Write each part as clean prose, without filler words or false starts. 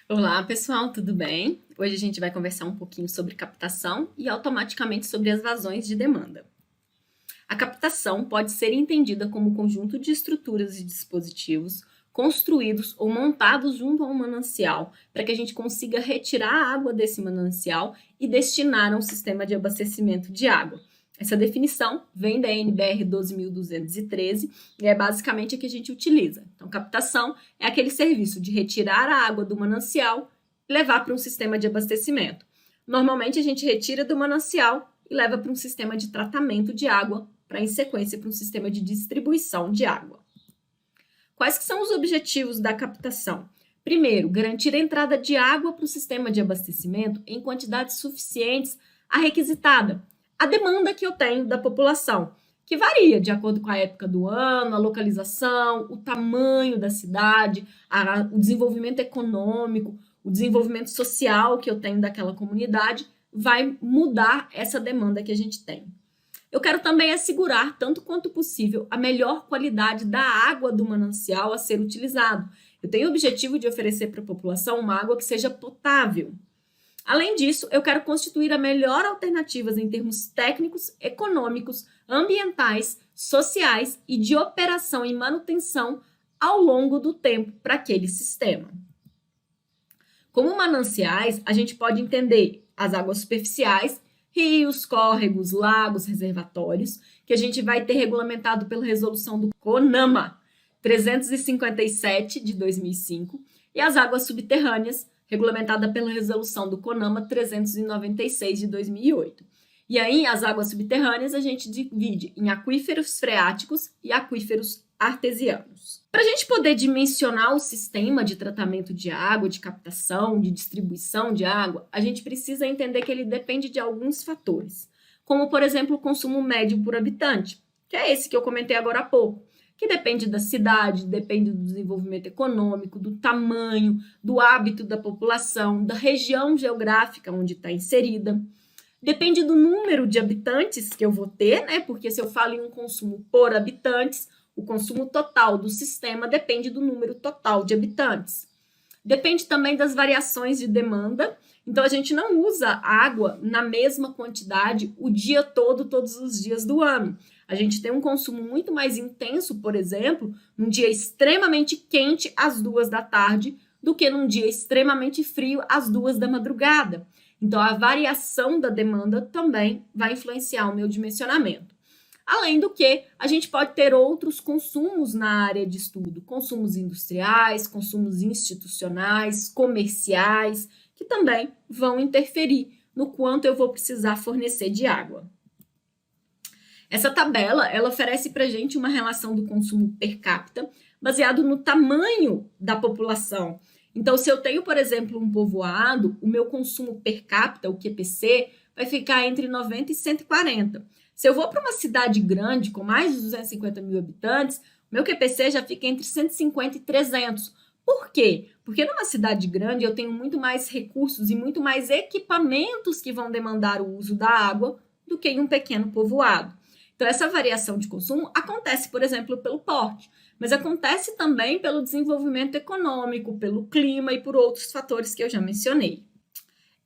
Olá, pessoal, tudo bem? Hoje a gente vai conversar um pouquinho sobre captação e automaticamente sobre as vazões de demanda. A captação pode ser entendida como um conjunto de estruturas e dispositivos construídos ou montados junto a um manancial para que a gente consiga retirar a água desse manancial e destinar a um sistema de abastecimento de água. Essa definição vem da NBR 12.213 e é basicamente a que a gente utiliza. Então, captação é aquele serviço de retirar a água do manancial e levar para um sistema de abastecimento. Normalmente, a gente retira do manancial e leva para um sistema de tratamento de água, para em sequência para um sistema de distribuição de água. Quais que são os objetivos da captação? Primeiro, garantir a entrada de água para o sistema de abastecimento em quantidades suficientes à requisitada, a demanda que eu tenho da população, que varia de acordo com a época do ano, a localização, o tamanho da cidade, o desenvolvimento econômico, o desenvolvimento social que eu tenho daquela comunidade, vai mudar essa demanda que a gente tem. Eu quero também assegurar, tanto quanto possível, a melhor qualidade da água do manancial a ser utilizado. Eu tenho o objetivo de oferecer para a população uma água que seja potável. Além disso, eu quero constituir a melhor alternativa em termos técnicos, econômicos, ambientais, sociais e de operação e manutenção ao longo do tempo para aquele sistema. Como mananciais, a gente pode entender as águas superficiais, rios, córregos, lagos, reservatórios, que a gente vai ter regulamentado pela resolução do CONAMA 357 de 2005, e as águas subterrâneas, regulamentada pela resolução do CONAMA 396 de 2008. E aí, as águas subterrâneas a gente divide em aquíferos freáticos e aquíferos artesianos. Para a gente poder dimensionar o sistema de tratamento de água, de captação, de distribuição de água, a gente precisa entender que ele depende de alguns fatores, como, por exemplo, o consumo médio por habitante, que é esse que eu comentei agora há pouco, que depende da cidade, depende do desenvolvimento econômico, do tamanho, do hábito da população, da região geográfica onde está inserida. Depende do número de habitantes que eu vou ter, né? Porque se eu falo em um consumo por habitantes, o consumo total do sistema depende do número total de habitantes. Depende também das variações de demanda. Então, a gente não usa água na mesma quantidade o dia todo, todos os dias do ano. A gente tem um consumo muito mais intenso, por exemplo, num dia extremamente quente às 2 da tarde, do que num dia extremamente frio às 2 da madrugada. Então, a variação da demanda também vai influenciar o meu dimensionamento. Além do que, a gente pode ter outros consumos na área de estudo, consumos industriais, consumos institucionais, comerciais, que também vão interferir no quanto eu vou precisar fornecer de água. Essa tabela, ela oferece para a gente uma relação do consumo per capita baseado no tamanho da população. Então, se eu tenho, por exemplo, um povoado, o meu consumo per capita, o QPC, vai ficar entre 90 e 140. Se eu vou para uma cidade grande, com mais de 250 mil habitantes, meu QPC já fica entre 150 e 300. Por quê? Porque numa cidade grande eu tenho muito mais recursos e muito mais equipamentos que vão demandar o uso da água do que em um pequeno povoado. Então, essa variação de consumo acontece, por exemplo, pelo porte, mas acontece também pelo desenvolvimento econômico, pelo clima e por outros fatores que eu já mencionei.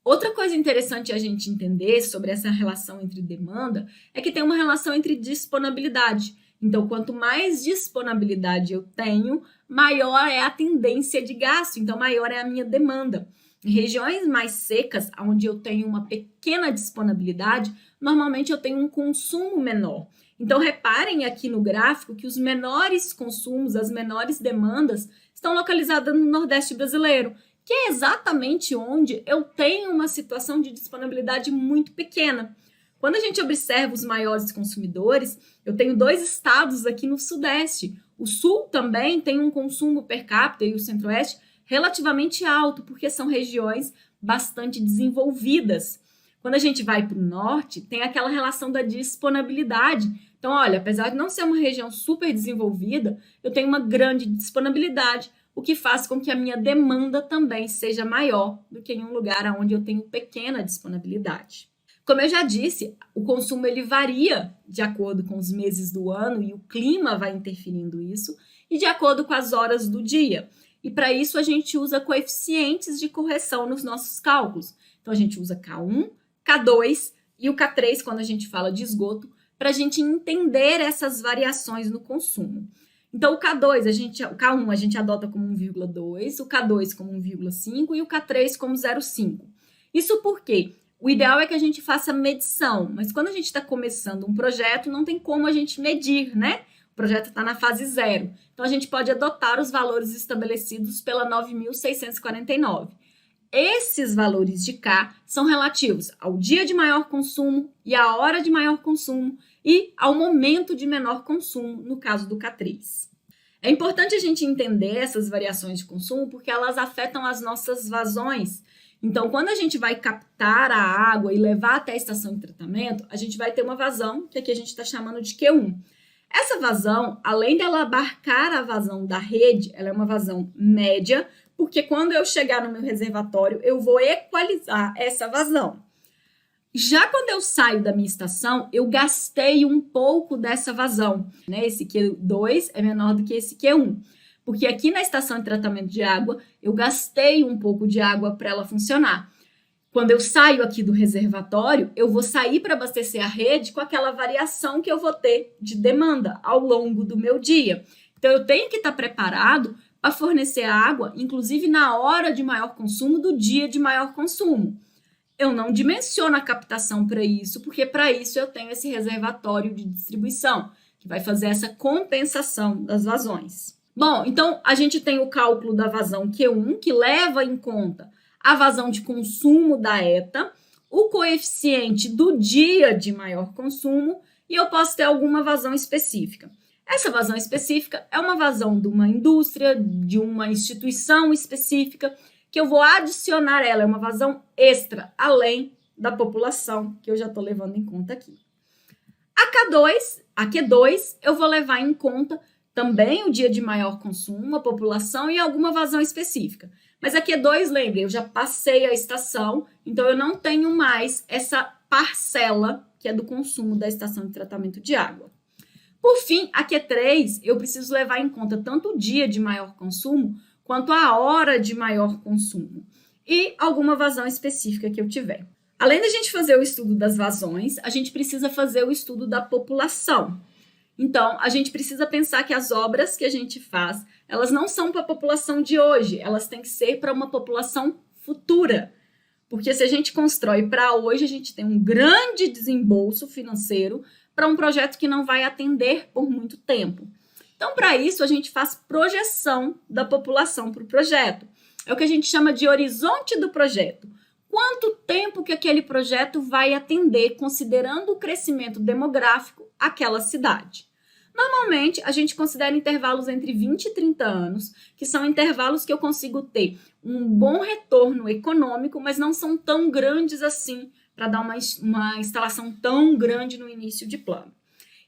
Outra coisa interessante a gente entender sobre essa relação entre demanda é que tem uma relação entre disponibilidade. Então, quanto mais disponibilidade eu tenho, maior é a tendência de gasto, então maior é a minha demanda. Em regiões mais secas, onde eu tenho uma pequena disponibilidade, normalmente eu tenho um consumo menor. Então, reparem aqui no gráfico que os menores consumos, as menores demandas, estão localizadas no Nordeste brasileiro, que é exatamente onde eu tenho uma situação de disponibilidade muito pequena. Quando a gente observa os maiores consumidores, eu tenho 2 estados aqui no Sudeste. O Sul também tem um consumo per capita e o Centro-Oeste relativamente alto, porque são regiões bastante desenvolvidas. Quando a gente vai para o Norte, tem aquela relação da disponibilidade. Então, olha, apesar de não ser uma região super desenvolvida, eu tenho uma grande disponibilidade, o que faz com que a minha demanda também seja maior do que em um lugar onde eu tenho pequena disponibilidade. Como eu já disse, o consumo ele varia de acordo com os meses do ano e o clima vai interferindo isso, e de acordo com as horas do dia. E para isso a gente usa coeficientes de correção nos nossos cálculos. Então a gente usa K1, K2 e o K3 quando a gente fala de esgoto, para a gente entender essas variações no consumo. Então, o K2, o K1 a gente adota como 1,2, o K2 como 1,5 e o K3 como 0,5. Isso porque o ideal é que a gente faça medição, mas quando a gente está começando um projeto, não tem como a gente medir, né? O projeto está na fase 0. Então, a gente pode adotar os valores estabelecidos pela 9.649. Esses valores de K são relativos ao dia de maior consumo e à hora de maior consumo e ao momento de menor consumo, no caso do K3. É importante a gente entender essas variações de consumo porque elas afetam as nossas vazões. Então, quando a gente vai captar a água e levar até a estação de tratamento, a gente vai ter uma vazão, que aqui a gente está chamando de Q1. Essa vazão, além dela abarcar a vazão da rede, ela é uma vazão média, porque quando eu chegar no meu reservatório, eu vou equalizar essa vazão. Já quando eu saio da minha estação, eu gastei um pouco dessa vazão, né? Esse Q2 é menor do que esse Q1, porque aqui na estação de tratamento de água, eu gastei um pouco de água para ela funcionar. Quando eu saio aqui do reservatório, eu vou sair para abastecer a rede com aquela variação que eu vou ter de demanda ao longo do meu dia. Então, eu tenho que estar preparado para fornecer a água, inclusive na hora de maior consumo do dia de maior consumo. Eu não dimensiono a captação para isso, porque para isso eu tenho esse reservatório de distribuição, que vai fazer essa compensação das vazões. Bom, então a gente tem o cálculo da vazão Q1, que leva em conta a vazão de consumo da ETA, o coeficiente do dia de maior consumo, e eu posso ter alguma vazão específica. Essa vazão específica é uma vazão de uma indústria, de uma instituição específica, que eu vou adicionar ela, é uma vazão extra, além da população, que eu já estou levando em conta aqui. A Q2, eu vou levar em conta também o dia de maior consumo, a população e alguma vazão específica. Mas a Q2, lembre, eu já passei a estação, então eu não tenho mais essa parcela que é do consumo da estação de tratamento de água. Por fim, a Q3, eu preciso levar em conta tanto o dia de maior consumo, quanto a hora de maior consumo e alguma vazão específica que eu tiver. Além da gente fazer o estudo das vazões, a gente precisa fazer o estudo da população. Então, a gente precisa pensar que as obras que a gente faz, elas não são para a população de hoje, elas têm que ser para uma população futura. Porque se a gente constrói para hoje, a gente tem um grande desembolso financeiro para um projeto que não vai atender por muito tempo. Então, para isso, a gente faz projeção da população para o projeto. É o que a gente chama de horizonte do projeto. Quanto tempo que aquele projeto vai atender, considerando o crescimento demográfico, aquela cidade? Normalmente, a gente considera intervalos entre 20 e 30 anos, que são intervalos que eu consigo ter um bom retorno econômico, mas não são tão grandes assim para dar uma instalação tão grande no início de plano.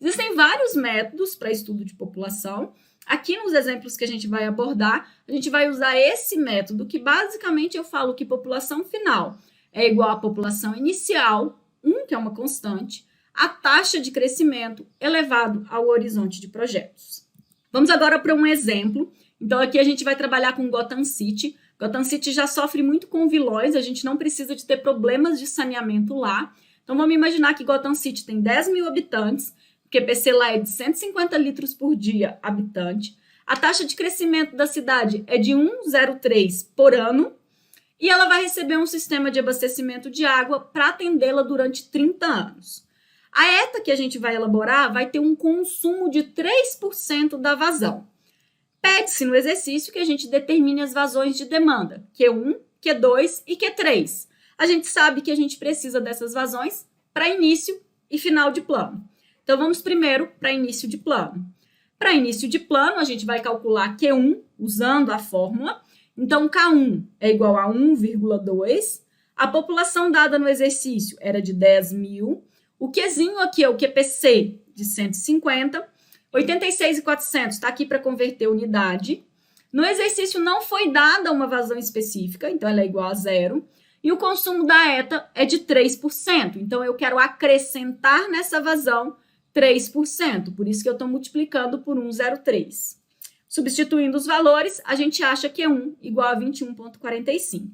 Existem vários métodos para estudo de população. Aqui nos exemplos que a gente vai abordar, a gente vai usar esse método, que basicamente eu falo que população final é igual à população inicial, que é uma constante, a taxa de crescimento elevado ao horizonte de projetos. Vamos agora para um exemplo. Então, aqui a gente vai trabalhar com Gotham City. Gotham City já sofre muito com vilões, a gente não precisa de ter problemas de saneamento lá. Então, vamos imaginar que Gotham City tem 10 mil habitantes, o QPC lá é de 150 litros por dia habitante. A taxa de crescimento da cidade é de 1,03 por ano e ela vai receber um sistema de abastecimento de água para atendê-la durante 30 anos. A ETA que a gente vai elaborar vai ter um consumo de 3% da vazão. Pede-se no exercício que a gente determine as vazões de demanda, Q1, Q2 e Q3. A gente sabe que a gente precisa dessas vazões para início e final de plano. Então, vamos primeiro para início de plano. Para início de plano, a gente vai calcular Q1 usando a fórmula. Então, K1 é igual a 1,2. A população dada no exercício era de 10 mil. O Qzinho aqui é o QPC de 150. 86.400 está aqui para converter unidade. No exercício não foi dada uma vazão específica, então ela é igual a 0. E o consumo da ETA é de 3%. Então, eu quero acrescentar nessa vazão 3%, por isso que eu estou multiplicando por 1,03. Substituindo os valores, a gente acha Q1 igual a 21,45.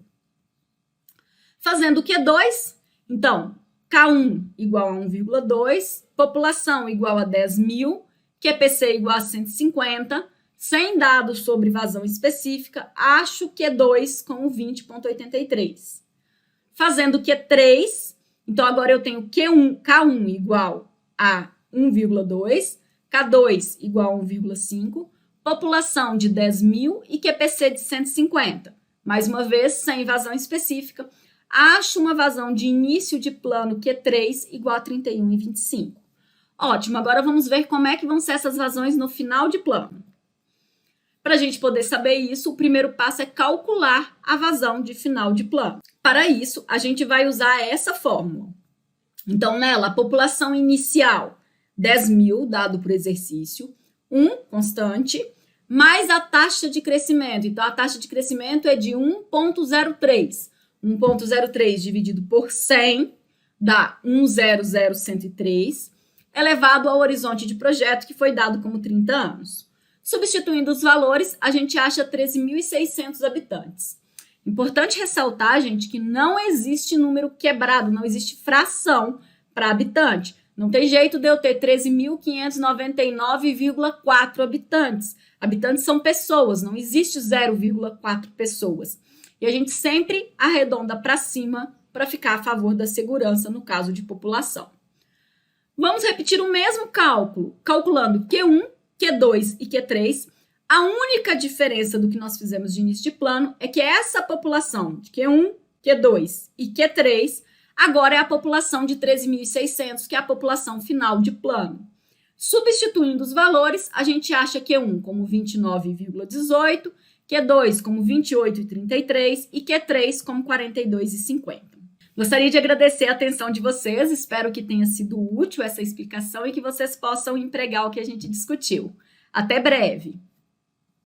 Fazendo o Q2, então, K1 igual a 1,2, população igual a 10 mil, QPC igual a 150, sem dados sobre vazão específica, acho Q2 com 20,83. Fazendo Q3, então agora eu tenho K1 igual a 1,2, K2 igual a 1,5, população de 10 mil e QPC de 150. Mais uma vez, sem vazão específica, acho uma vazão de início de plano Q3 igual a 31,25. Ótimo, agora vamos ver como é que vão ser essas vazões no final de plano. Para a gente poder saber isso, o primeiro passo é calcular a vazão de final de plano. Para isso, a gente vai usar essa fórmula. Então, nela, a população inicial, 10 mil, dado por exercício, 1, constante, mais a taxa de crescimento. Então, a taxa de crescimento é de 1,03. 1,03 dividido por 100 dá 100,103, elevado ao horizonte de projeto, que foi dado como 30 anos. Substituindo os valores, a gente acha 13.600 habitantes. Importante ressaltar, gente, que não existe número quebrado, não existe fração para habitante. Não tem jeito de eu ter 13.599,4 habitantes. Habitantes são pessoas, não existe 0,4 pessoas. E a gente sempre arredonda para cima para ficar a favor da segurança no caso de população. Vamos repetir o mesmo cálculo, calculando Q1, Q2 e Q3. A única diferença do que nós fizemos de início de plano é que essa população de Q1, Q2 e Q3 agora é a população de 13.600, que é a população final de plano. Substituindo os valores, a gente acha Q1 como 29,18, Q2 como 28,33 e Q3 como 42,50. Gostaria de agradecer a atenção de vocês, espero que tenha sido útil essa explicação e que vocês possam empregar o que a gente discutiu. Até breve!